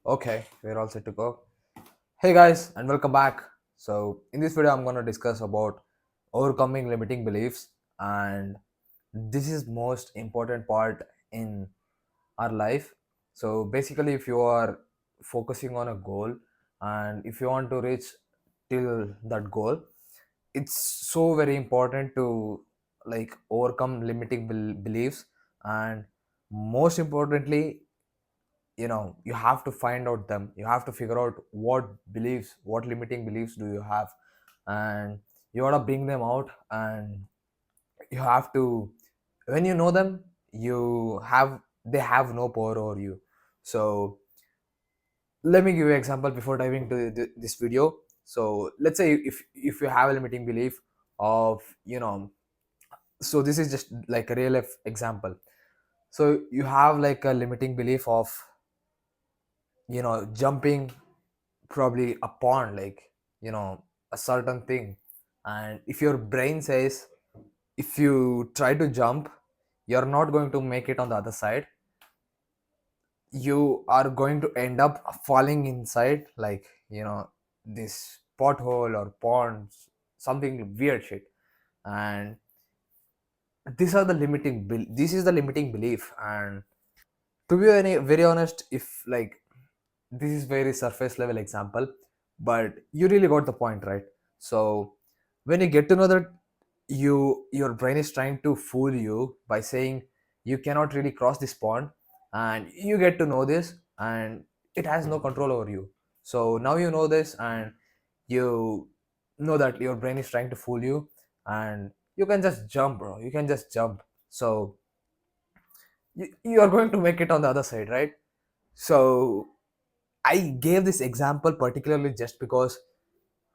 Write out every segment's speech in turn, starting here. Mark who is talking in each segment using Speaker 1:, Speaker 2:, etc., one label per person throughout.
Speaker 1: Okay, we're all set to go. Hey guys, and welcome back. So, in this video, I'm going to discuss about overcoming limiting beliefs, and this is most important part in our life. So, basically, if you are focusing on a goal and if you want to reach till that goal, it's so very important to overcome limiting beliefs, and most importantly, you have to find out them. You have to figure out what limiting beliefs do you have, and you want to bring them out. And you have to, when you know them, they have no power over you. So let me give you an example before diving to this video. So let's say if you have a limiting belief of, so this is just like a real life example. So you have like a limiting belief of, jumping probably a pond, a certain thing. And if your brain says, if you try to jump, you're not going to make it on the other side. You are going to end up falling inside, this pothole or pond, something weird shit. And this is the limiting belief. And to be very honest, if like, this is very surface level example, but you really got the point, right? So when you get to know that your brain is trying to fool you by saying you cannot really cross this pond, and you get to know this, and it has no control over you. So now you know this, and you know that your brain is trying to fool you, and you can just jump, bro. You can just jump. So you are going to make it on the other side, right? So I gave this example particularly just because,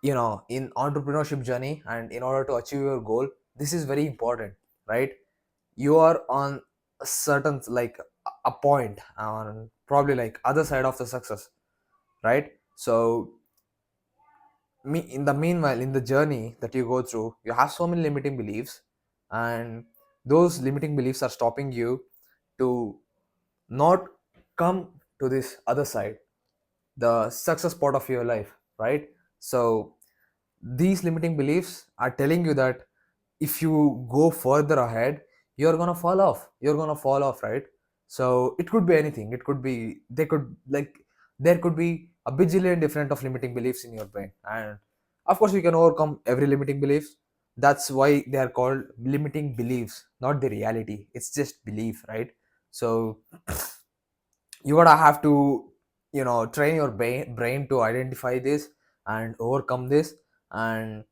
Speaker 1: in entrepreneurship journey and in order to achieve your goal, this is very important, right? You are on a certain, like, a point on probably like other side of the success, right? So me in the meanwhile, in the journey that you go through, you have so many limiting beliefs, and those limiting beliefs are stopping you to not come to this other side, the success part of your life, right? So these limiting beliefs are telling you that if you go further ahead, you're gonna fall off, right? So it could be anything. It could be, they could like, there could be a bajillion different of limiting beliefs in your brain. And of course you can overcome every limiting beliefs. That's why they are called limiting beliefs, not the reality. It's just belief, right? So you gotta have to, train your brain to identify this and overcome this. And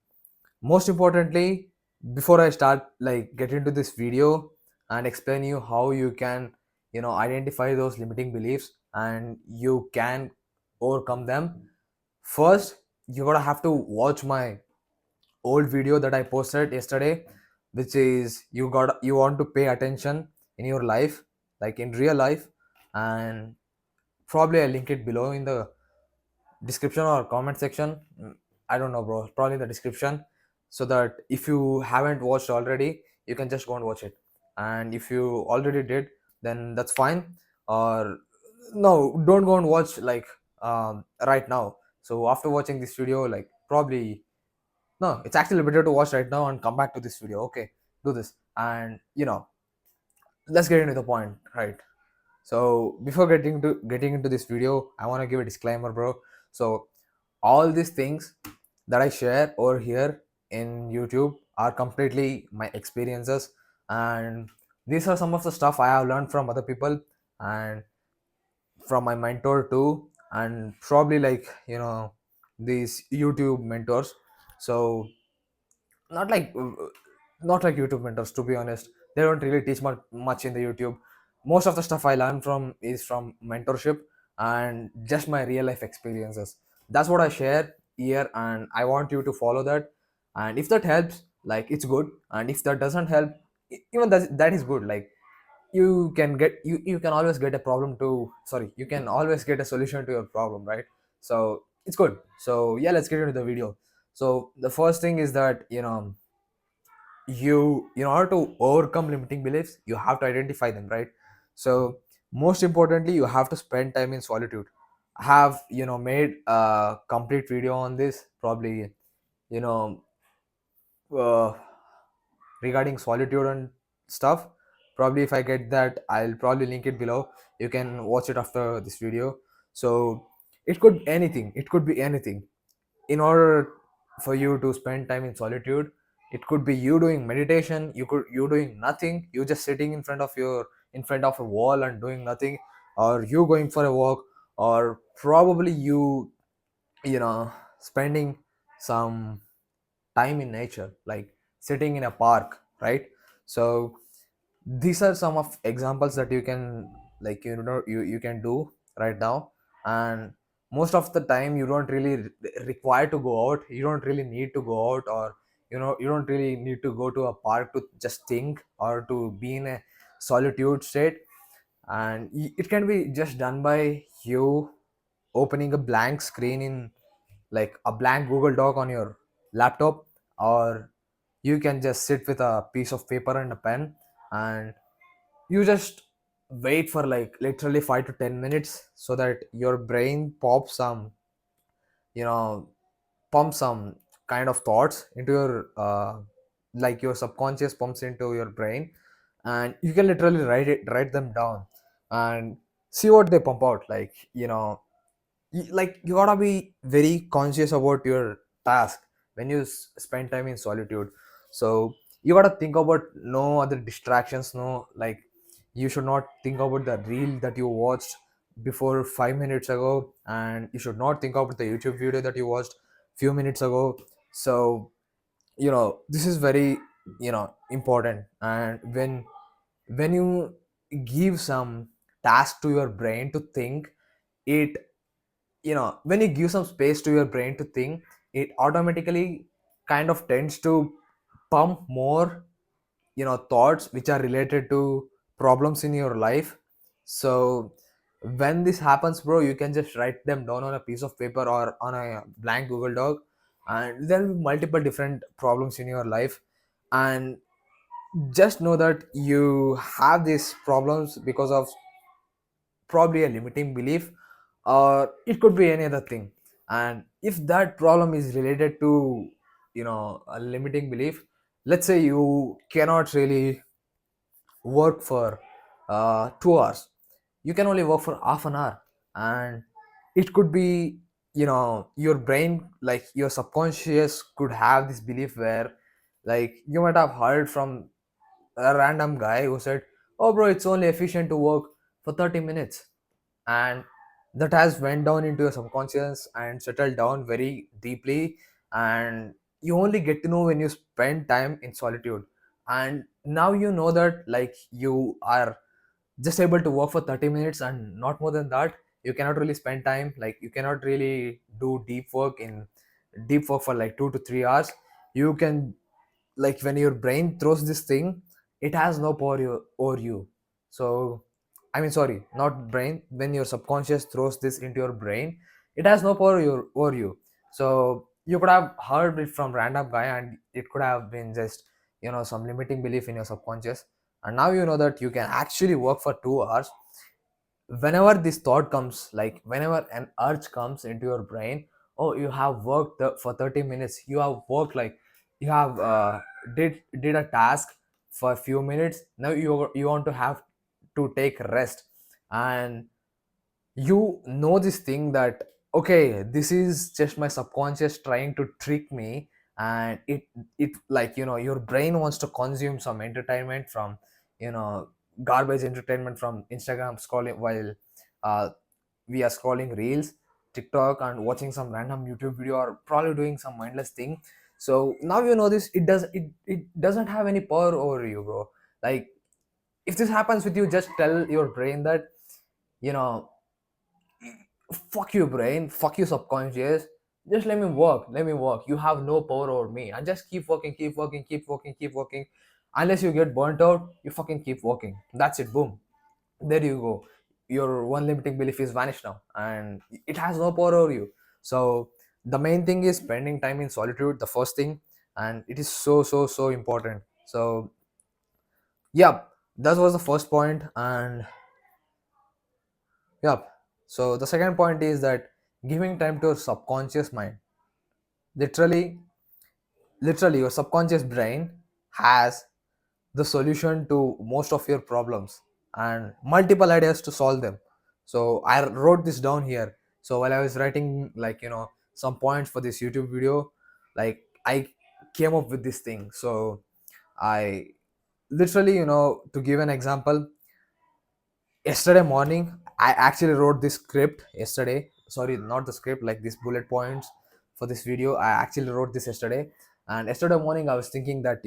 Speaker 1: most importantly, before I start like get into this video and explain you how you can, identify those limiting beliefs and you can overcome them, first you gotta have to watch my old video that I posted yesterday, which is, you want to pay attention in your life, like in real life. And probably I link it below in the description or comment section. I don't know, bro. Probably in the description, so that if you haven't watched already, you can just go and watch it. And if you already did, then that's fine. Or no, don't go and watch like right now. So after watching this video, like, probably no, it's actually better to watch right now and come back to this video. Okay, do this, and let's get into the point, right? So before getting into this video, I want to give a disclaimer, bro. So all these things that I share over here in YouTube are completely my experiences, and these are some of the stuff I have learned from other people and from my mentor too, and probably like, these YouTube mentors. So not like not like YouTube mentors, to be honest. They don't really teach much in the YouTube. Most of the stuff I learn from is from mentorship and just my real life experiences. That's what I share here, and I want you to follow that. And if that helps, like, it's good. And if that doesn't help, even that is good. Like, you can always get a problem to sorry you can always get a solution to your problem, right? So it's good. So yeah, let's get into the video. So the first thing is that, you in order to overcome limiting beliefs, you have to identify them, right? So most importantly, you have to spend time in solitude. have made a complete video on this, probably, you know uh, regarding solitude and stuff. Probably if I get that, I'll probably link it below. You can watch it after this video. So it could be anything. In order for you to spend time in solitude, it could be you doing meditation, you doing nothing, you just sitting in front of a wall and doing nothing, or you going for a walk, or probably you spending some time in nature, like sitting in a park, right? So these are some of examples that you can, you can do right now. And most of the time you don't really require to go out, you don't really need to go out, or you don't really need to go to a park to just think or to be in a solitude state. And it can be just done by you opening a blank screen in, like, a blank Google Doc on your laptop, or you can just sit with a piece of paper and a pen, and you just wait for like literally 5 to 10 minutes, so that your brain pops some, you know pump some kind of thoughts into your, like your subconscious pumps into your brain, and you can literally write them down and see what they pump out. Like, like, you gotta be very conscious about your task when you spend time in solitude. So you gotta think about no other distractions, no, like, you should not think about the reel that you watched before 5 minutes ago, and you should not think about the YouTube video that you watched few minutes ago. So this is very important. And when you give some task to your brain to think, it when you give some space to your brain to think, it automatically kind of tends to pump more thoughts which are related to problems in your life. So when this happens, bro, you can just write them down on a piece of paper or on a blank Google Doc, and there will be multiple different problems in your life. And just know that you have these problems because of probably a limiting belief, or it could be any other thing. And if that problem is related to a limiting belief, let's say you cannot really work for 2 hours, you can only work for half an hour. And it could be your brain, like your subconscious, could have this belief where, like, you might have heard from a random guy who said, oh bro, it's only efficient to work for 30 minutes. And that has went down into your subconscious and settled down very deeply. And you only get to know when you spend time in solitude. And now you know that, like, you are just able to work for 30 minutes and not more than that. You cannot really spend time, like, you cannot really do deep work for like 2 to 3 hours. You can, like, when your brain throws this thing, it has no power over you. So, I mean, sorry, not brain, when your subconscious throws this into your brain, it has no power over you. So you could have heard it from random guy, and it could have been just some limiting belief in your subconscious. And now you know that you can actually work for 2 hours. Whenever this thought comes, like whenever an urge comes into your brain, oh, you have worked for 30 minutes, you have worked, like, you have did a task for a few minutes, now you want to have to take rest. And you know this thing that, okay, this is just my subconscious trying to trick me. And it like, your brain wants to consume some entertainment from, you know garbage entertainment from Instagram scrolling, while uh, we are scrolling reels, TikTok, and watching some random YouTube video, or probably doing some mindless thing. So now you know this, it doesn't have any power over you, bro. Like, if this happens with you, just tell your brain that, you know fuck you brain, fuck you subconscious, just let me work, you have no power over me, and just keep working, keep working, keep working, keep working, unless you get burnt out, you fucking keep working. That's it, boom, there you go. Your one limiting belief is vanished now, and it has no power over you. So the main thing is spending time in solitude, the first thing. And it is so, so, so important. So yeah, that was the first point. And yeah, So the second point is that giving time to your subconscious mind. Literally, literally your subconscious brain has the solution to most of your problems and multiple ideas to solve them. So I wrote this down here. So while I was writing, like, some points for this YouTube video, like, I came up with this thing. So I literally, to give an example, yesterday morning I actually wrote this script yesterday. Sorry, not the script, like these bullet points for this video. I actually wrote this yesterday, and yesterday morning I was thinking that,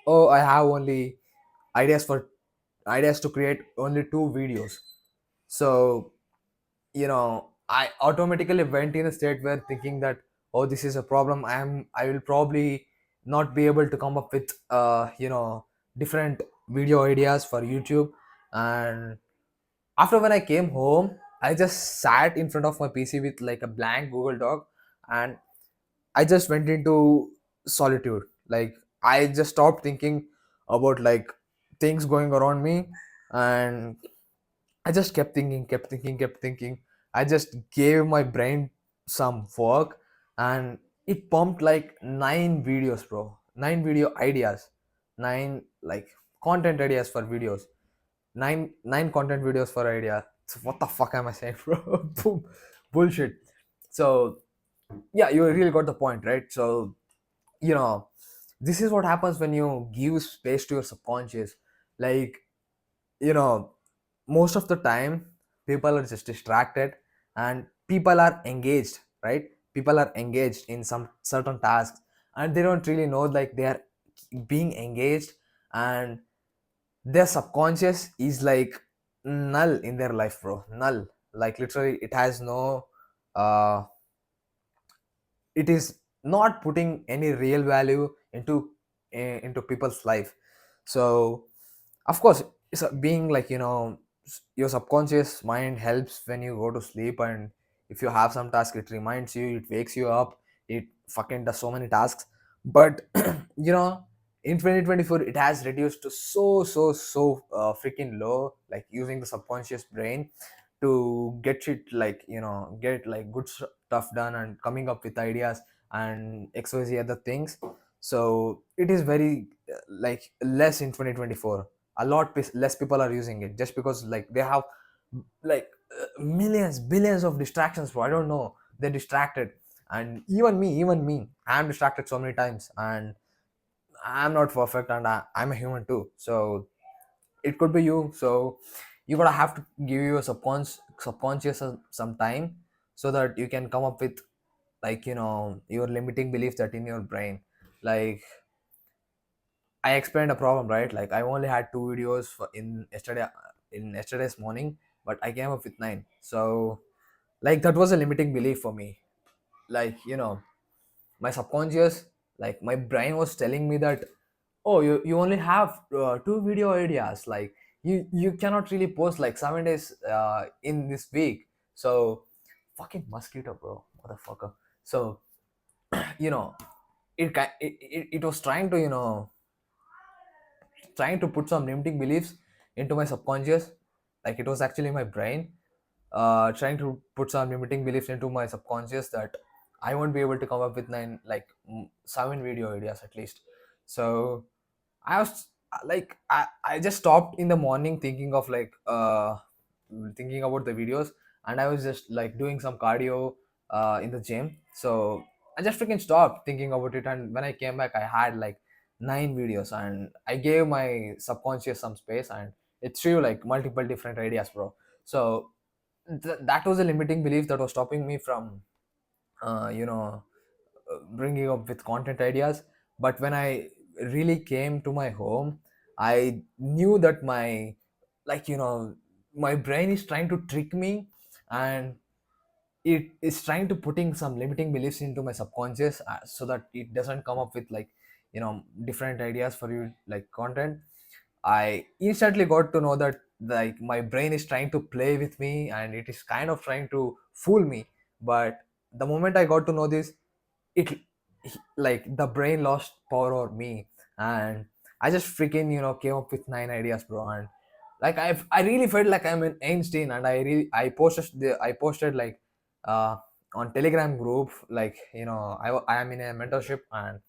Speaker 1: oh, I have only ideas for ideas to create only two videos. So, I automatically went in a state where thinking that, oh, this is a problem. I will probably not be able to come up with different video ideas for YouTube. And after, when I came home, I just sat in front of my PC with like a blank Google Doc, and I just went into solitude. Like, I just stopped thinking about, like, things going around me, and I just kept thinking. I just gave my brain some work, and it pumped like nine videos, bro. Nine video ideas, nine, like, content ideas for videos, nine content videos for idea. So what the fuck am I saying, bro? Boom, bullshit. So yeah, you really got the point, right? So, you know, this is what happens when you give space to your subconscious. Like, you know most of the time people are just distracted, and people are engaged, right? People are engaged in some certain tasks, and they don't really know, like, they are being engaged, and their subconscious is like null in their life, bro. Null. Like, literally, it has no uh it is not putting any real value into people's life. So, of course, it's being like, your subconscious mind helps when you go to sleep, and if you have some task, it reminds you, it wakes you up, it fucking does so many tasks. But you know in 2024 it has reduced to so freaking low, like using the subconscious brain to get shit, like, get like good stuff done and coming up with ideas and xyz other things. So it is very like less in 2024. A lot less people are using it, just because, like, they have, like, millions, billions of distractions, bro. I don't know, they're distracted. And even me, I'm distracted so many times, and I'm not perfect, and I'm a human too. So it could be you. So you gotta have to give your subconscious some time, so that you can come up with, like, your limiting beliefs that in your brain. Like, I explained a problem, right? Like, I only had two videos in yesterday's morning, but I came up with nine. So, like, that was a limiting belief for me. Like, my subconscious, like, my brain was telling me that, oh, you only have two video ideas. Like, you cannot really post like 7 days in this week. So, fucking mosquito, bro, motherfucker. So, you know, it was trying to put some limiting beliefs into my subconscious. Like, it was actually my brain trying to put some limiting beliefs into my subconscious that I won't be able to come up with nine, like, seven video ideas at least. So I was like, I just stopped in the morning thinking of, like, thinking about the videos, and I was just like doing some cardio in the gym. So I just freaking stopped thinking about it, and when I came back, I had like nine videos, and I gave my subconscious some space, and it threw like multiple different ideas, bro. So that was a limiting belief that was stopping me from uh, you know bringing up with content ideas. But when I really came to my home, I knew that like my brain is trying to trick me, and it is trying to putting some limiting beliefs into my subconscious, so that it doesn't come up with, like, different ideas for you, like content. I instantly got to know that, like, my brain is trying to play with me, and it is kind of trying to fool me. But the moment I got to know this, it like the brain lost power over me, and I just freaking came up with nine ideas, bro. And Like I really felt like I'm in Einstein, and I posted like uh on Telegram group, like I am in a mentorship, and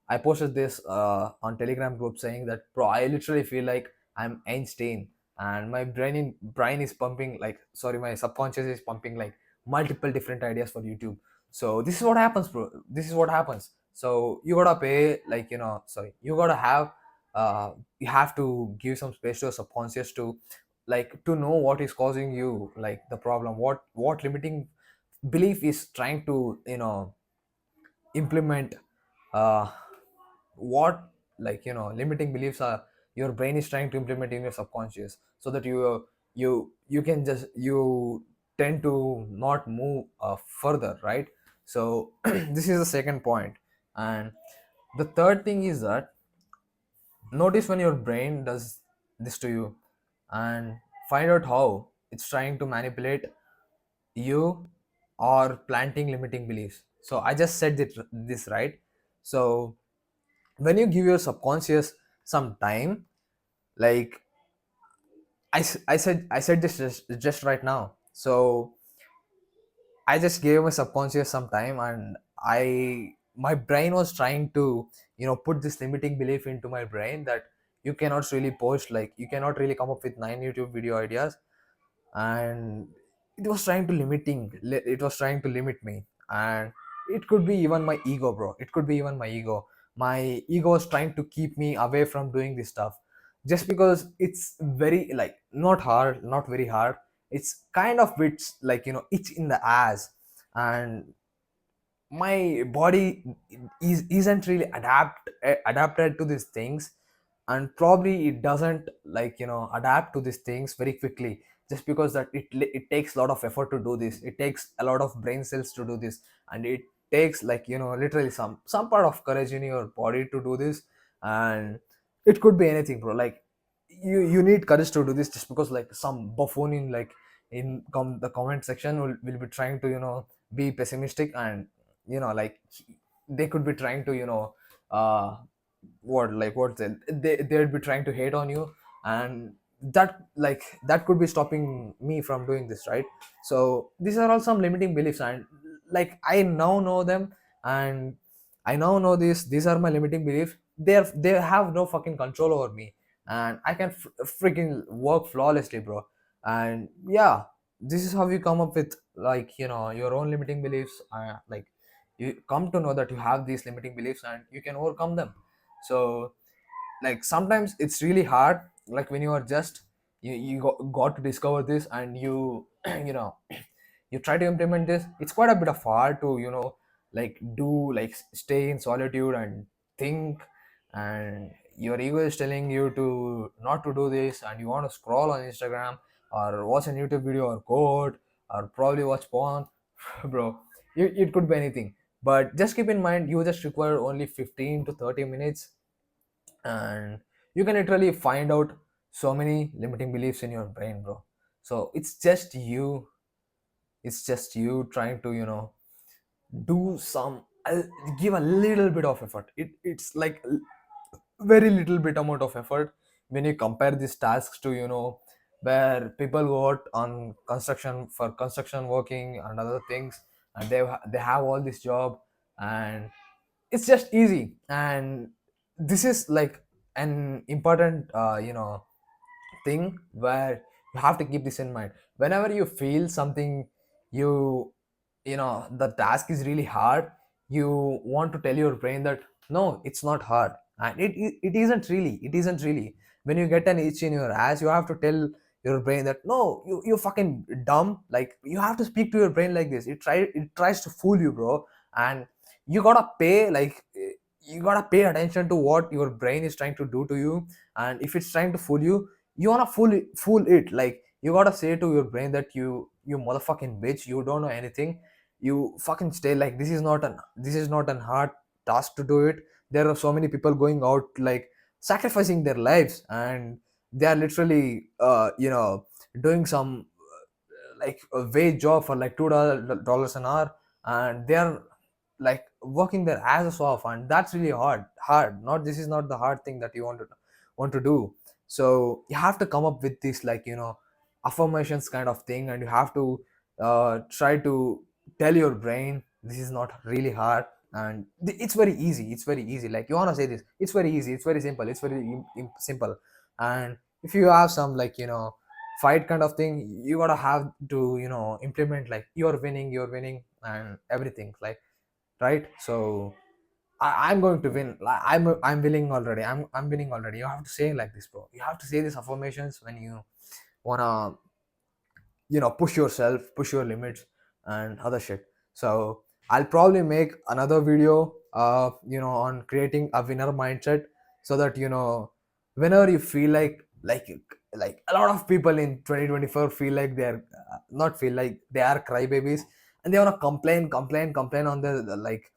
Speaker 1: I posted this on Telegram group saying that, bro, I literally feel like I'm Einstein, and my brain is pumping, like, sorry, my subconscious is pumping like multiple different ideas for YouTube. So this is what happens, bro. This is what happens. So you gotta pay, like, sorry, you gotta have, you have to give some space to your subconscious to, like, to know what is causing you, like, the problem, what limiting belief is trying to, implement, uh what, like, limiting beliefs are your brain is trying to implement in your subconscious, so that you can just, you tend to not move further, right? So this is the second point. And the third thing is that, notice when your brain does this to you, and find out how it's trying to manipulate you or planting limiting beliefs. So I just said this, right? So when you give your subconscious some time, like, I said this just right now. So I just gave my subconscious some time, and my brain was trying to, put this limiting belief into my brain that you cannot really post, like, you cannot really come up with 9 YouTube video ideas. And it was trying to limit me. And it could be even my ego, bro. It could be even my ego. My ego was trying to keep me away from doing this stuff, just because it's very, like, not hard, not very hard. It's kind of bits, like, itch in the ass. And my body isn't really adapted to these things. And probably it doesn't, like, adapt to these things very quickly, just because that it takes a lot of effort to do this. It takes a lot of brain cells to do this. And it takes, like, literally some part of courage in your body to do this. And it could be anything, bro. Like, you need courage to do this, just because, like, some buffoon in, like, the comment section will be trying to, be pessimistic. And, like, they could be trying to, they'd be trying to hate on you. And that could be stopping me from doing this, right? So these are all some limiting beliefs, and, like, I now know them. And I now know these are my limiting beliefs. They have no fucking control over me. And I can freaking work flawlessly, bro. And yeah, this is how you come up with, like, your own limiting beliefs. Like, you come to know that you have these limiting beliefs, and you can overcome them. So, like, sometimes it's really hard, like, when you are just, got to discover this, and you you know you try to implement this. It's quite a bit of hard to, like, do, like, stay in solitude and think. And your ego is telling you to not to do this, and you want to scroll on Instagram, or watch a YouTube video, or code, or probably watch porn. Bro, it could be anything. But just keep in mind, you just require only 15 to 30 minutes. And you can literally find out so many limiting beliefs in your brain, bro. So it's just you trying to, do some, give a little bit of effort. It's like very little bit amount of effort, when you compare these tasks to, where people go out on construction, for construction working and other things. And they have all this job. And it's just easy. And this is like an important, thing, where you have to keep this in mind. Whenever you feel something, you the task is really hard, you want to tell your brain that, no, it's not hard. And it isn't really. When you get an itch in your ass, you have to tell your brain that, no, you fucking dumb. Like, you have to speak to your brain like this. It tries to fool you, bro. And you gotta pay, like, you gotta pay attention to what your brain is trying to do to you. And if it's trying to fool you, you wanna fool it. Like, you gotta say to your brain that, you motherfucking bitch, you don't know anything. You fucking stay, like, this is not an hard task to do it. There are so many people going out, like, sacrificing their lives. And they are literally, doing some, like, a wage job for like $2 an hour. And they are, like, working their asses off. And that's really hard. Not, this is not the hard thing that you want to do. So you have to come up with this, like, affirmations kind of thing, and you have to try to tell your brain this is not really hard, and it's very easy, it's very easy. Like, you want to say this, it's very easy, it's very simple, it's very simple. And if you have some, like, fight kind of thing, you gotta have to, implement, like, you're winning and everything, like, right? So I'm going to win. Like, I'm winning already. I'm winning already. You have to say like this, bro. You have to say these affirmations when you wanna, push yourself, push your limits, and other shit. So I'll probably make another video, on creating a winner mindset, so that, whenever you feel like a lot of people in 2024 feel like they're not feel like they are crybabies, and they wanna complain on the like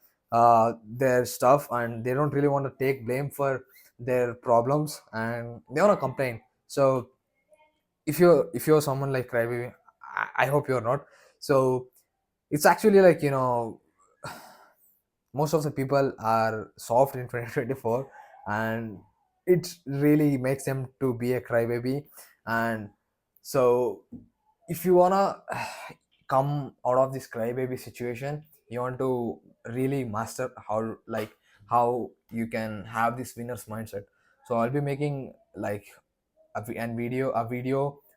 Speaker 1: their stuff, and they don't really want to take blame for their problems, and they wanna complain. So if you're someone like crybaby, I hope you're not. So it's actually like, most of the people are soft in 2024, and it really makes them to be a crybaby. And so if you wanna come out of this crybaby situation, you want to really master how you can have this winner's mindset. So I'll be making like a video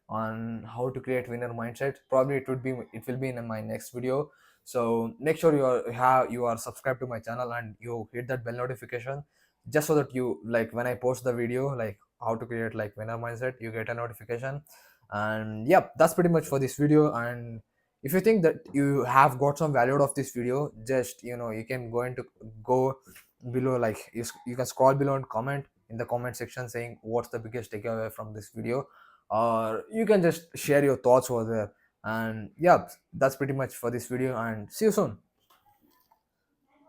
Speaker 1: on how to create winner mindset. Probably it will be in my next video. So make sure you are subscribed to my channel, and you hit that bell notification, just so that you, like, when I post the video, like, how to create like winner mindset, you get a notification. And yep, that's pretty much for this video. And if you think that you have got some value out of this video, just, you can go below, like, you can scroll below and comment in the comment section saying what's the biggest takeaway from this video, or you can just share your thoughts over there. And yeah, that's pretty much for this video, and see you soon.